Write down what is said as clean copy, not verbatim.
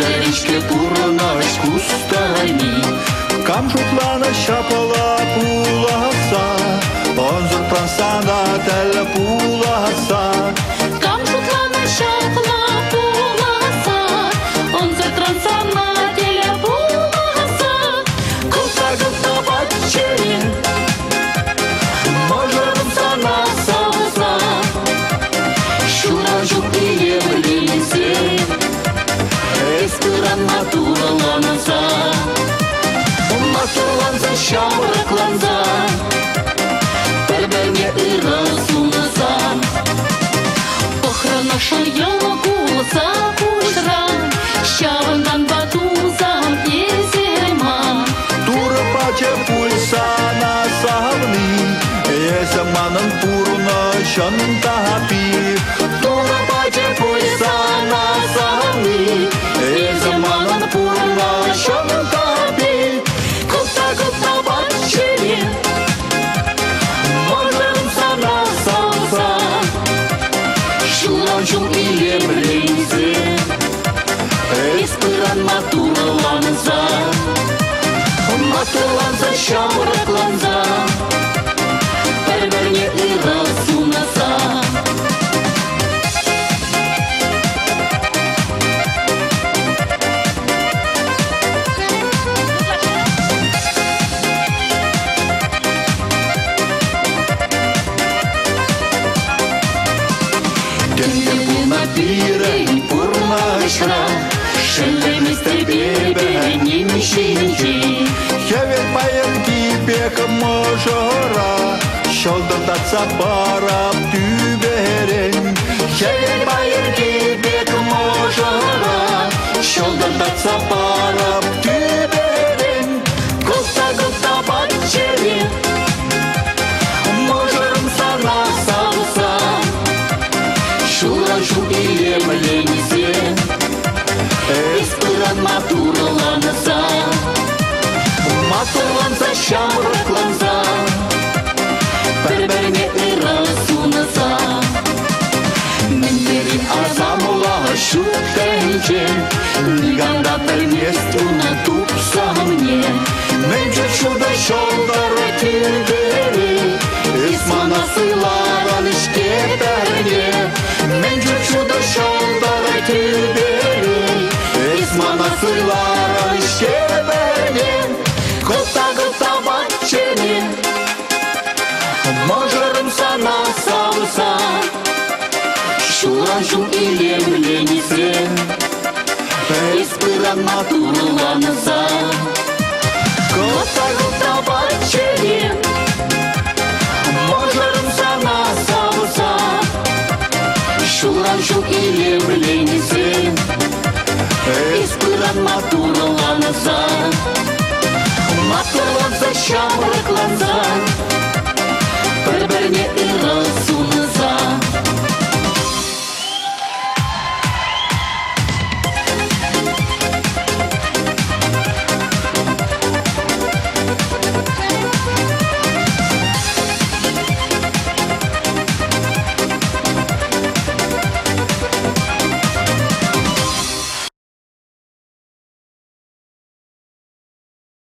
Жилеричке турнаш кустами. Камшутлана шапала пуласа, онзор трансана тәлі пуласа. Камшутлана шапала пуласа, онзор трансана тәлі пуласа. Кылта батчери, можырым сана сауса. Шура жук иемлесе, эспыран матураланаса. Матурланса, шамрыкланса, Бір-біріне ырысуласа. Охрана шаяла куласа кушра, Шавындан батуза езема. Тура паче пульса на савны, Езаманын пурна шантапи. Тура паче пульса на савны, Езаманын пурна шантапи. Кылта батчери, можырым сана сауса. Шура жук иемлесе, эспыран матураланса. Матурланса, шамрыкланса, Бір-біріне ырысуласа. Тенге пурна пирен, пурна шра, Шелеместе бебе немшинчи. Хевен майын кипек можора, Шолдырдатса барап түберен. Хевен майын кипек можора, Шолдырдатса барап түберен. Кылта батчери, можырым сана сауса. Шура жук иемлесе, эспыран матураланса. Матурланса, шамрыкланса, Бір-біріне ырысуласа. Мендерин азамула шуттенче, Лиганда перместуна тупса мне. Менче шуда шолдары тилдери, Исмана сыйларан ішкетерне. Менче шуда шолдары тилдери, Исмана сыйларан ішкетерне. Кылта батчери, можырым сана сауса. Шура жук иемлесе, эспыран матураланса. Кылта батчери, можырым сана сауса. Шура жук иемлесе, эспыран матураланса. Матурланса, шамрыкланса, Бір-біріне